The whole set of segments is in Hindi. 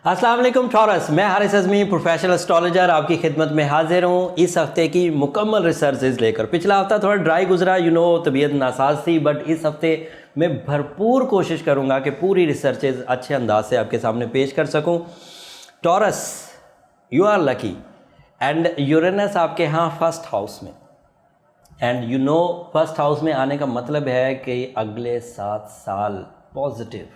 अस्सलाम वालेकुम टॉरस, मैं हारिस अज़मी प्रोफेशनल एस्ट्रोलॉजर आपकी खिदमत में हाजिर हूँ इस हफ्ते की मुकम्मल रिसर्चेज लेकर। पिछला हफ्ता थोड़ा ड्राई गुजरा, तबीयत नासाज थी, बट इस हफ्ते मैं भरपूर कोशिश करूँगा कि पूरी रिसर्चेज अच्छे अंदाज से आपके सामने पेश कर सकूँ। Taurus, you are lucky and Uranus आपके यहाँ फर्स्ट हाउस में, एंड फर्स्ट हाउस में आने का मतलब है कि अगले 7 साल पॉजिटिव,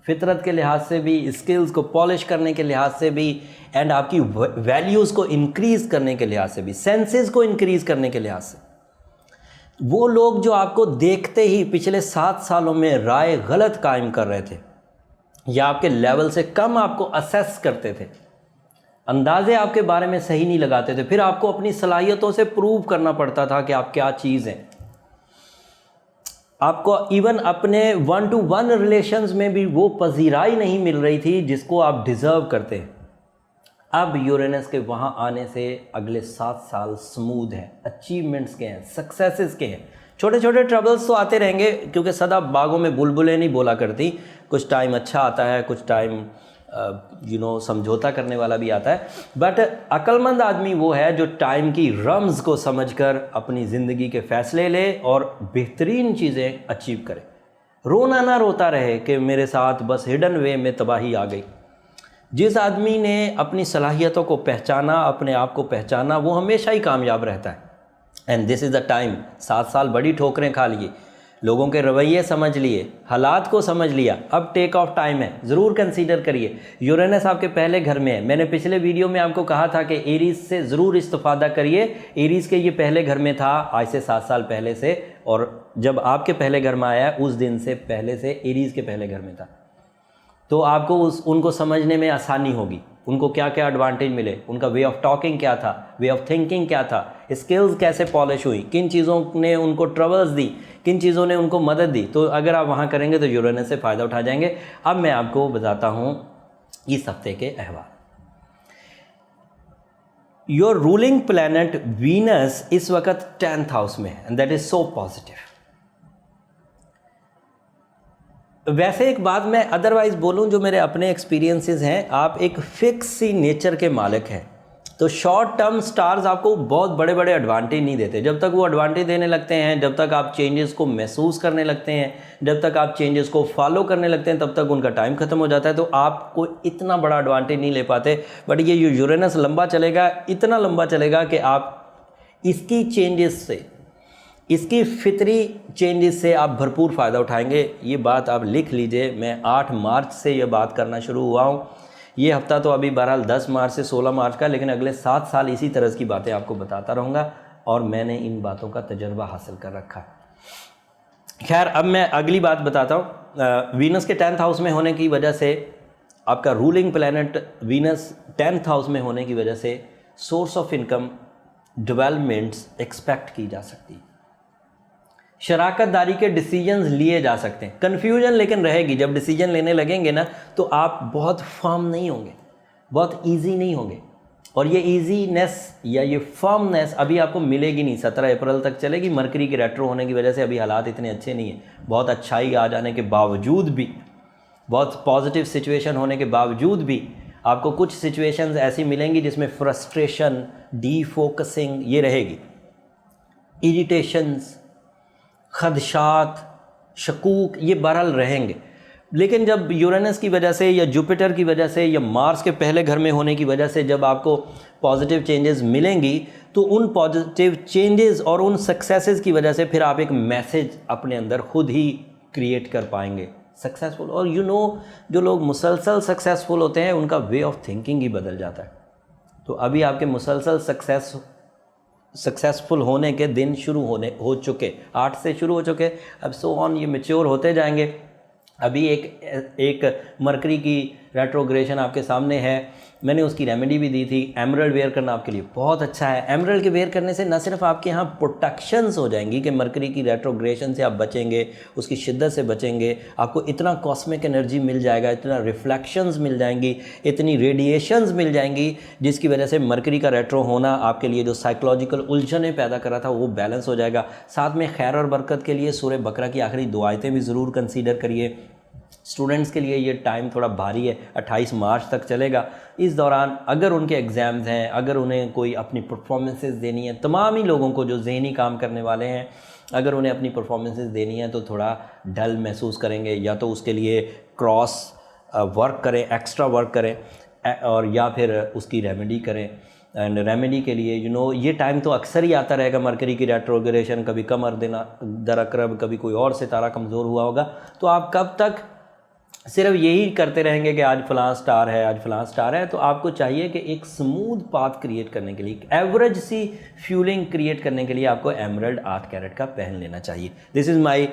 फितरत के लिहाज से भी, स्किल्स को पॉलिश करने के लिहाज से भी, एंड आपकी वैल्यूज़ को इंक्रीज़ करने के लिहाज से भी, सेंसेस को इंक्रीज़ करने के लिहाज से। वो लोग जो आपको देखते ही पिछले 7 सालों में राय गलत कायम कर रहे थे या आपके लेवल से कम आपको असेस करते थे, अंदाजे आपके बारे में सही नहीं लगाते थे, फिर आपको अपनी सलाहियतों से प्रूव करना पड़ता था कि आप क्या चीज़ हैं। आपको इवन अपने 1-to-1 रिलेशंस में भी वो पजीराई नहीं मिल रही थी जिसको आप डिज़र्व करते हैं। अब यूरेनस के वहाँ आने से अगले 7 साल स्मूथ हैं, अचीवमेंट्स के हैं, सक्सेसेस के हैं। छोटे छोटे ट्रबल्स तो आते रहेंगे क्योंकि सदा बागों में बुलबुलें नहीं बोला करती, कुछ टाइम अच्छा आता है, कुछ टाइम समझौता करने वाला भी आता है, बट अक्लमंद आदमी वो है जो टाइम की रम्ज़ को समझकर अपनी ज़िंदगी के फ़ैसले ले और बेहतरीन चीज़ें अचीव करे। रोना ना रोता रहे कि मेरे साथ बस हिडन वे में तबाही आ गई। जिस आदमी ने अपनी सलाहियतों को पहचाना, अपने आप को पहचाना, वो हमेशा ही कामयाब रहता है। And this is the time. 7 साल बड़ी ठोकरें खा लिए, लोगों के रवैये समझ लिए, हालात को समझ लिया, अब टेक ऑफ टाइम है। ज़रूर कंसीडर करिए। यूरेनस आपके पहले घर में है। मैंने पिछले वीडियो में आपको कहा था कि एरीज़ से ज़रूर इस्तिफ़ादा करिए। एरीज़ के ये पहले घर में था आज से 7 साल पहले से, और जब आपके पहले घर में आया उस दिन से पहले से एरीज़ के पहले घर में था, तो आपको उनको समझने में आसानी होगी। उनको क्या क्या एडवांटेज मिले, उनका वे ऑफ टॉकिंग क्या था, वे ऑफ थिंकिंग क्या था, स्किल्स कैसे पॉलिश हुई, किन चीज़ों ने उनको ट्रबल्स दी, किन चीज़ों ने उनको मदद दी। तो अगर आप वहाँ करेंगे तो यूरेनस से फ़ायदा उठा जाएंगे। अब मैं आपको बताता हूँ इस हफ्ते के अहवाल। योर रूलिंग प्लैनेट वीनस इस वक्त 10th हाउस में है, and that is so positive. वैसे एक बात मैं अदरवाइज़ बोलूं, जो मेरे अपने एक्सपीरियंसेस हैं, आप एक फिक्स सी नेचर के मालिक हैं, तो शॉर्ट टर्म स्टार्स आपको बहुत बड़े बड़े एडवांटेज नहीं देते। जब तक वो एडवांटेज देने लगते हैं, जब तक आप चेंजेस को महसूस करने लगते हैं, जब तक आप चेंजेस को फॉलो करने लगते हैं, तब तक उनका टाइम ख़त्म हो जाता है, तो आपको इतना बड़ा एडवांटेज नहीं ले पाते। बट ये यूरेनस लंबा चलेगा, इतना लंबा चलेगा कि आप इसकी चेंजेस से, इसकी फितरी चेंजेस से आप भरपूर फ़ायदा उठाएंगे। ये बात आप लिख लीजिए। मैं 8 मार्च से ये बात करना शुरू हुआ हूँ। ये हफ़्ता तो अभी बहरहाल 10 मार्च से 16 मार्च का, लेकिन अगले 7 साल इसी तरह की बातें आपको बताता रहूँगा, और मैंने इन बातों का तजर्बा हासिल कर रखा है। खैर, अब मैं अगली बात बताता हूँ। वीनस के 10th हाउस में होने की वजह से, आपका ruling planet Venus 10th house में होने की वजह से source of income, developments expect की जा सकती है। शराकतदारी के डिसीजंस लिए जा सकते हैं। कन्फ्यूजन लेकिन रहेगी। जब डिसीजन लेने लगेंगे ना, तो आप बहुत फर्म नहीं होंगे, बहुत इजी नहीं होंगे, और ये इजीनेस या ये फर्मनेस अभी आपको मिलेगी नहीं। 17 अप्रैल तक चलेगी। मरकरी के रेट्रो होने की वजह से अभी हालात इतने अच्छे नहीं हैं। बहुत अच्छाई आ जाने के बावजूद भी, बहुत पॉजिटिव सिचुएशन होने के बावजूद भी, आपको कुछ सिचुएशंस ऐसी मिलेंगी जिसमें फ्रस्ट्रेशन, डीफोकसिंग ये रहेगी, इरिटेशंस, खदशात, शकूक ये बहरहाल रहेंगे। लेकिन जब यूरेनस की वजह से या जुपिटर की वजह से या मार्स के पहले घर में होने की वजह से जब आपको पॉजिटिव चेंजेस मिलेंगी, तो उन पॉजिटिव चेंजेस और उन सक्सेसेस की वजह से फिर आप एक मैसेज अपने अंदर खुद ही क्रिएट कर पाएंगे सक्सेसफुल। और जो लोग मुसलसल सक्सेसफुल होते हैं, उनका वे ऑफ थिंकिंग ही बदल जाता है। तो अभी आपके मुसलसल सक्सेसफुल होने के दिन हो चुके, 8 से शुरू हो चुके, अब सो ऑन ये मैच्योर होते जाएंगे। अभी एक मरकरी की रेट्रोग्रेशन आपके सामने है। मैंने उसकी रेमेडी भी दी थी। एमरल्ड वेयर करना आपके लिए बहुत अच्छा है। एमरल्ड के वेयर करने से न सिर्फ आपके यहाँ प्रोटेक्शंस हो जाएंगी कि मरकरी की रेट्रोग्रेशन से आप बचेंगे, उसकी शिद्दत से बचेंगे, आपको इतना कॉस्मिक एनर्जी मिल जाएगा, इतना रिफ्लेक्शंस मिल जाएंगी, इतनी रेडिएशंस मिल जाएंगी, जिसकी वजह से मरकरी का रेट्रो होना आपके लिए जो साइकोलॉजिकल उलझनें पैदा कर रहा था वो बैलेंस हो जाएगा। साथ में खैर और बरकत के लिए सूरह बकरा की आखिरी 2 आयतें भी ज़रूर कंसीडर करिए। स्टूडेंट्स के लिए ये टाइम थोड़ा भारी है, 28 मार्च तक चलेगा। इस दौरान अगर उनके एग्ज़ाम्स हैं, अगर उन्हें कोई अपनी परफॉर्मेंसेस देनी है, तमाम ही लोगों को जो ज़हनी काम करने वाले हैं, अगर उन्हें अपनी परफॉर्मेंसेस देनी है तो थोड़ा डल महसूस करेंगे, या तो उसके लिए क्रॉस वर्क करें, एक्स्ट्रा वर्क करें, और या फिर उसकी रेमेडी करें। एंड रेमेडी के लिए ये टाइम तो अक्सर ही आता रहेगा, मरकरी की रेट्रोग्रेशन, कभी कमर देना दरअक्रब, कभी कोई और सितारा कमज़ोर हुआ होगा। तो आप कब तक सिर्फ यही करते रहेंगे कि आज फलां स्टार है, आज फलां स्टार है? तो आपको चाहिए कि एक स्मूथ पाथ क्रिएट करने के लिए, एवरेज सी फ्यूलिंग क्रिएट करने के लिए आपको एमरल्ड 8 कैरेट का पहन लेना चाहिए। दिस इज़ माई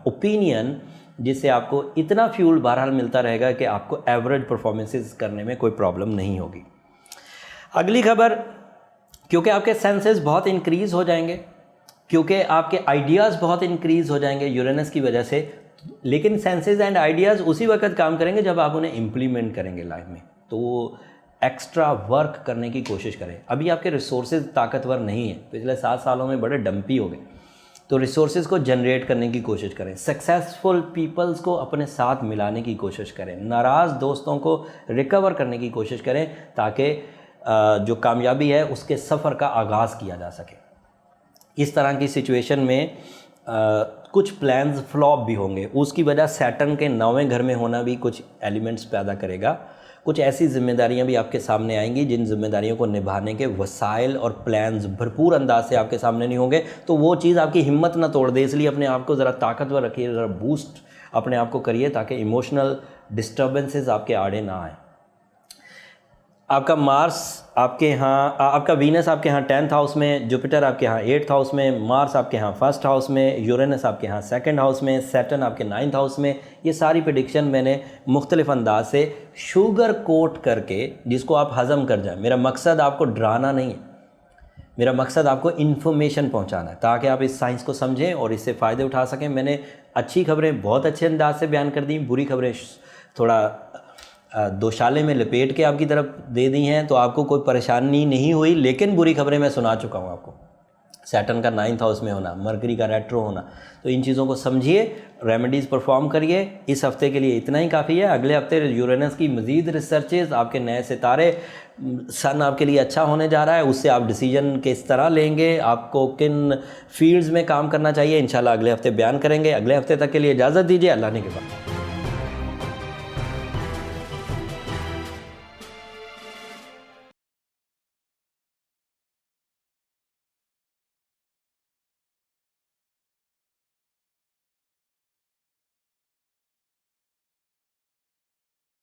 ओपिनियन, जिससे आपको इतना फ्यूल बहरहाल मिलता रहेगा कि आपको एवरेज परफॉर्मेंसेस करने में कोई प्रॉब्लम नहीं होगी। अगली खबर, क्योंकि आपके सेंसेस बहुत इंक्रीज़ हो जाएंगे, क्योंकि आपके आइडियाज़ बहुत इंक्रीज़ हो जाएंगे यूरेनस की वजह से, लेकिन सेंसेस एंड आइडियाज़ उसी वक्त काम करेंगे जब आप उन्हें इम्प्लीमेंट करेंगे लाइफ में। तो एक्स्ट्रा वर्क करने की कोशिश करें। अभी आपके रिसोर्सेज ताकतवर नहीं है, पिछले 7 सालों में बड़े डंपी हो गए, तो रिसोर्सेज को जनरेट करने की कोशिश करें। सक्सेसफुल पीपल्स को अपने साथ मिलाने की कोशिश करें। नाराज़ दोस्तों को रिकवर करने की कोशिश करें, ताकि जो कामयाबी है उसके सफ़र का आगाज़ किया जा सके। इस तरह की सिचुएशन में कुछ प्लान्स फ्लॉप भी होंगे। उसकी वजह सैटर्न के 9वें घर में होना भी कुछ एलिमेंट्स पैदा करेगा। कुछ ऐसी जिम्मेदारियां भी आपके सामने आएंगी जिन जिम्मेदारियों को निभाने के वसाइल और प्लान्स भरपूर अंदाज से आपके सामने नहीं होंगे। तो वो चीज़ आपकी हिम्मत ना तोड़ दे, इसलिए अपने आप को ज़रा ताकतवर रखिए, ज़रा बूस्ट अपने आप को करिए, ताकि इमोशनल डिस्टर्बेंसेस आपके आड़े ना आए। आपका मार्स आपके यहाँ, आपका वीनस आपके यहाँ 10th हाउस में, जुपिटर आपके यहाँ 8th हाउस में, मार्स आपके यहाँ 1st हाउस में, यूरेनस आपके यहाँ 2nd हाउस में, सैटर्न आपके 9th हाउस में। ये सारी प्रेडिक्शन मैंने मुख्तलिफ अंदाज से शुगर कोट करके, जिसको आप हज़म कर जाएं। मेरा मकसद आपको डराना नहीं है, मेरा मकसद आपको इन्फॉर्मेशन पहुँचाना है, ताकि आप इस साइंस को समझें और इससे फ़ायदे उठा सकें। मैंने अच्छी खबरें बहुत अच्छे अंदाज से बयान कर दी, बुरी खबरें थोड़ा दोशाले में लपेट के आपकी तरफ दे दी हैं, तो आपको कोई परेशानी नहीं हुई। लेकिन बुरी खबरें मैं सुना चुका हूँ आपको, सैटर्न का 9th हाउस में होना, मरकरी का रेट्रो होना। तो इन चीज़ों को समझिए, रेमेडीज़ परफॉर्म करिए। इस हफ्ते के लिए इतना ही काफ़ी है। अगले हफ्ते यूरेनस की मज़ीद रिसर्चेज़, आपके नए सितारे, सन आपके लिए अच्छा होने जा रहा है, उससे आप डिसीजन किस तरह लेंगे, आपको किन फील्ड्स में काम करना चाहिए, इंशाल्लाह अगले हफ्ते बयान करेंगे। अगले हफ्ते तक के लिए इजाज़त दीजिए। अल्लाह ने के बाद।